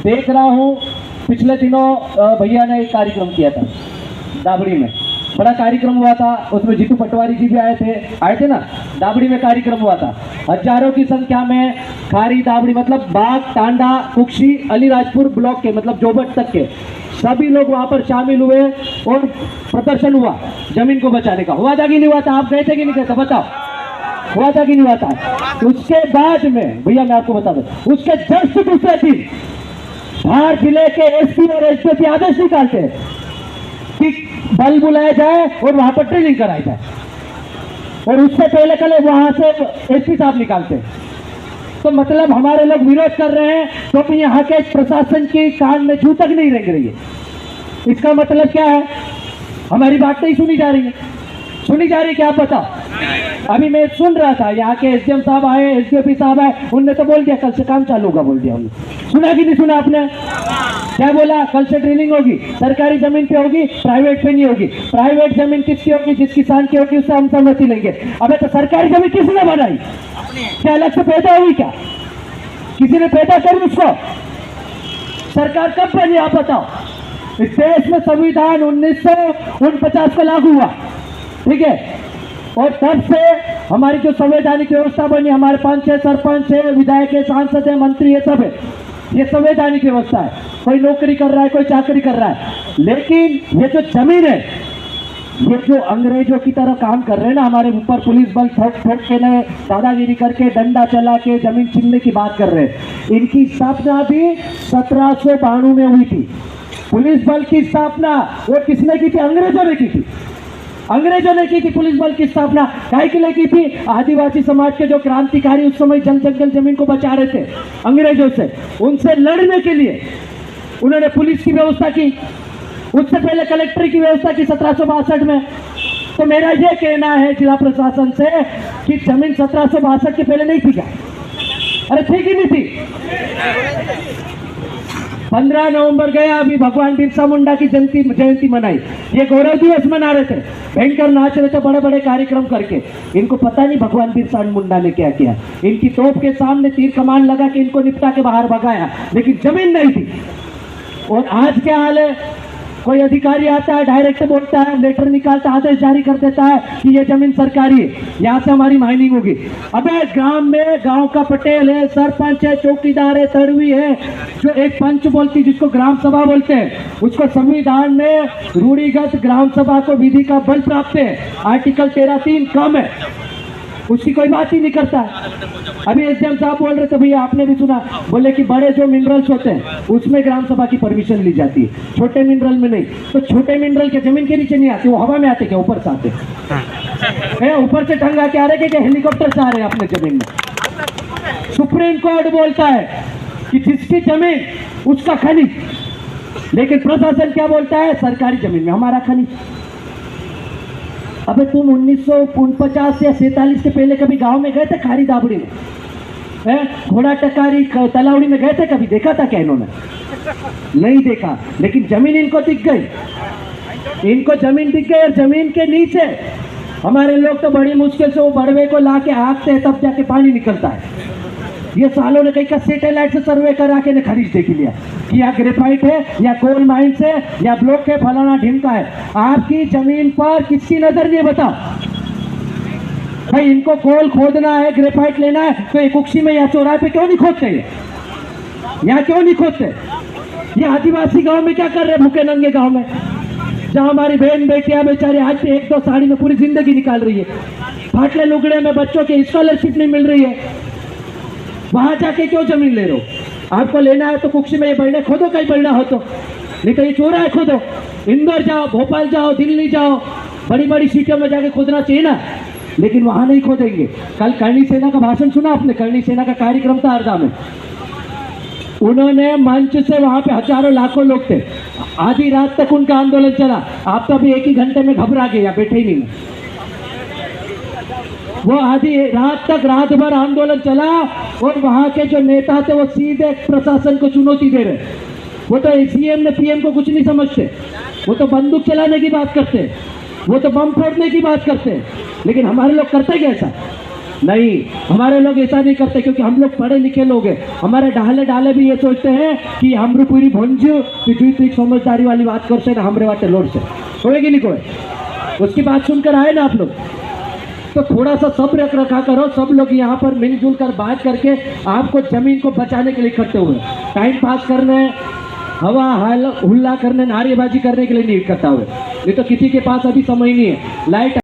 देख रहा हूँ पिछले दिनों भैया ने एक कार्यक्रम किया था दाबड़ी में, बड़ा कार्यक्रम हुआ था। उसमें जीतू पटवारी जी भी आए थे ना। दाबड़ी में कार्यक्रम हुआ था, हजारों की संख्या में खारी दाबड़ी मतलब बाग, टांडा, कुक्षी, अलीराजपुर ब्लॉक के मतलब जोबट तक के सभी लोग वहां पर शामिल हुए और प्रदर्शन हुआ जमीन को बचाने का। हुआ था कि नहीं हुआ था? आप गए थे कि नहीं गए थे? बताओ, हुआ था कि नहीं हुआ था? उसके बाद में भैया मैं आपको बता दूं, उसके जस्ट दूसरे दिन धार जिले के एसपी और एसपी आदेश निकालते हैं कि बल बुलाया जाए और वहां पर ट्रेनिंग कराई जाए, और उससे पहले कल वहां से एसपी साहब निकालते हैं। तो मतलब हमारे लोग विरोध कर रहे हैं तो भी यहाँ के प्रशासन की कान में जू तक नहीं रेंग रही है। इसका मतलब क्या है? हमारी बात नहीं सुनी जा रही है। सुनी जा रही है क्या? आप बताओ। अभी मैं सुन रहा था यहाँ के एसडीएम साहब आए, एसडीओपी साहब आए, उनने तो बोल दिया कल से काम चालू होगा, बोल दिया उन्होंने। सुना कि नहीं सुना आपने? क्या बोला? कल से ट्रेनिंग होगी, सरकारी जमीन पे होगी, प्राइवेट पे नहीं होगी। प्राइवेट जमीन किसकी होगी? जिस किसान की होगी उससे हम सहमति लेंगे। अबे तो सरकारी जमीन किसने बनाई? क्या अलग से पैदा हुई? क्या किसी ने पैदा करी उसको? सरकार कब बनी आप बताओ? इस देश में संविधान 1949 को लागू हुआ, ठीक है, और तब से हमारी जो संवैधानिक व्यवस्था बनी, हमारे पंच है, सरपंच है, विधायक है, सांसद है, मंत्री है, सब है। ये संवैधानिक व्यवस्था है। कोई नौकरी कर रहा है, कोई चाकरी कर रहा है, लेकिन ये जो जमीन है, ये जो अंग्रेजों की तरह काम कर रहे हैं ना हमारे ऊपर, पुलिस बल ठोक ठोक के न दादागिरी करके डंडा चला के जमीन छीनने की बात कर रहे हैं। इनकी स्थापना भी 1792 में हुई थी। पुलिस बल की स्थापना वो किसने की थी? अंग्रेजों ने की थी। अंग्रेजों ने की थी पुलिस बल की स्थापना। काहे के लिए की थी? आदिवासी समाज के जो क्रांतिकारी उस समय जंगल जमीन को बचा रहे थे अंग्रेजों से, उनसे लड़ने के लिए उन्होंने पुलिस की व्यवस्था की। उससे पहले कलेक्टर की व्यवस्था की 1762 में। तो मेरा यह कहना है जिला प्रशासन से कि जमीन 1762 के पहले नहीं थी क्या? अरे थी कि नहीं थी? 15 नवंबर गया, अभी भगवान बिरसा मुंडा की जयंती मनाई। ये गौरव दिवस मना रहे थे, भयंकर नाच रहे थे बड़े बड़े कार्यक्रम करके। इनको पता नहीं भगवान बिरसा मुंडा ने क्या किया। इनकी तोप के सामने तीर कमान लगा के इनको निपटा के बाहर भगाया, लेकिन जमीन नहीं थी। और आज क्या हाल है? कोई अधिकारी आता है, डायरेक्ट बोलता है, लेटर निकालता है, आदेश जारी कर देता है कि ये जमीन सरकारी है, यहाँ से हमारी माइनिंग होगी। अबे ग्राम में गांव का पटेल है, सरपंच है, चौकीदार है, तड़वी है, जो एक पंच बोलती जिसको ग्राम सभा बोलते हैं, उसको संविधान में रूढ़िगत ग्राम सभा को विधि का बल प्राप्त है। आर्टिकल 13(3) कम है, उसकी कोई बात ही नहीं करता है। अभी एसडीएम साहब बोल रहे थे, भैया आपने भी सुना, बोले कि बड़े जो मिनरल्स होते हैं उसमें ग्राम सभा की परमिशन ली जाती है, छोटे मिनरल में नहीं। तो छोटे मिनरल के जमीन के नीचे नहीं आते, वो हवा में आते क्या? ऊपर से आते हैं, ऊपर से टंगा के आ रहे क्या? हेलीकॉप्टर से आ रहे हैं अपने जमीन में। सुप्रीम कोर्ट बोलता है कि जिसकी जमीन उसका खनिज, लेकिन प्रशासन क्या बोलता है? सरकारी जमीन में हमारा खनिज। अबे तुम 1949 या 47 के पहले कभी गांव में गए थे? खारी दाबड़ी में, घोड़ा टकारी तलावड़ी में गए थे? कभी देखा था क्या इन्होंने? नहीं देखा। लेकिन जमीन इनको दिख गई, इनको जमीन दिख गई। और जमीन के नीचे हमारे लोग तो बड़ी मुश्किल से वो बड़वे को ला के हाँकते हैं, तब जाके पानी निकलता है। ये सालों ने कहीं का सैटेलाइट से सर्वे करा के खरीद देख लिया कि या ग्रेफाइट है, या कोल माइन से, या ब्लॉक है, फलाना ढिमका है। आपकी जमीन पर किसकी नजर नहीं है? बताओ भाई, इनको कोल खोदना है, ग्रेफाइट लेना है, तो एक कुक्षी में या चौराहे पे क्यों नहीं खोदते? यहाँ क्यों नहीं खोदते? ये आदिवासी गांव में क्या कर रहे हैं? भूखे नंगे गांव में, जहाँ हमारी बहन बेटियां बेचारे आज भी 1-2 साड़ी में पूरी जिंदगी निकाल रही है, फाटले लुगड़े में बच्चों की स्कॉलरशिप नहीं मिल रही है, वहां जाके क्यों जमीन ले रहे हो? आपको लेना है तो कुक्षी में ये बढ़ना खोदो, कहीं बढ़ना हो तो, नहीं तो ये चौराहे खोदो। इंदौर जाओ, भोपाल जाओ, दिल्ली जाओ, बड़ी बड़ी सीटों में जाके खोदना चाहिए ना, लेकिन वहां नहीं खोदेंगे। कल करणी सेना का भाषण सुना आपने? करणी सेना का कार्यक्रम था हरदा में, उन्होंने मंच से, वहां पे हजारों लाखों लोग थे, आधी रात तक उनका आंदोलन चला। आप तो अभी 1 ही घंटे में घबरा गए, या बैठे ही नहीं। वो आधी रात तक, रात भर आंदोलन चला, और वहां के जो नेता थे वो सीधे प्रशासन को चुनौती दे रहे। वो तो सीएम ने पीएम को कुछ नहीं समझते, वो तो बंदूक चलाने की बात करते, वो तो बम फोड़ने की बात करते। लेकिन हमारे लोग करते क्या ऐसा? नहीं, हमारे लोग ऐसा नहीं करते क्योंकि हम लोग पढ़े लिखे लोग हैं। हमारे डाले डाले भी ये सोचते हैं कि हमरू पूरी भंजू तुझी समझदारी वाली बात कर से ना हमरे वाटे लोड से होएगी नहीं कोई। उसकी बात सुनकर आए ना आप लोग, तो थोड़ा सा सब्र रखा करो। सब लोग यहाँ पर मिलजुल कर बात करके आपको जमीन को बचाने के लिए इकट्ठे हुए, टाइम पास करने, हवा हुल्ला करने, नारेबाजी करने के लिए नहीं इकट्ठा हुए। नहीं तो किसी के पास अभी समय नहीं है। लाइट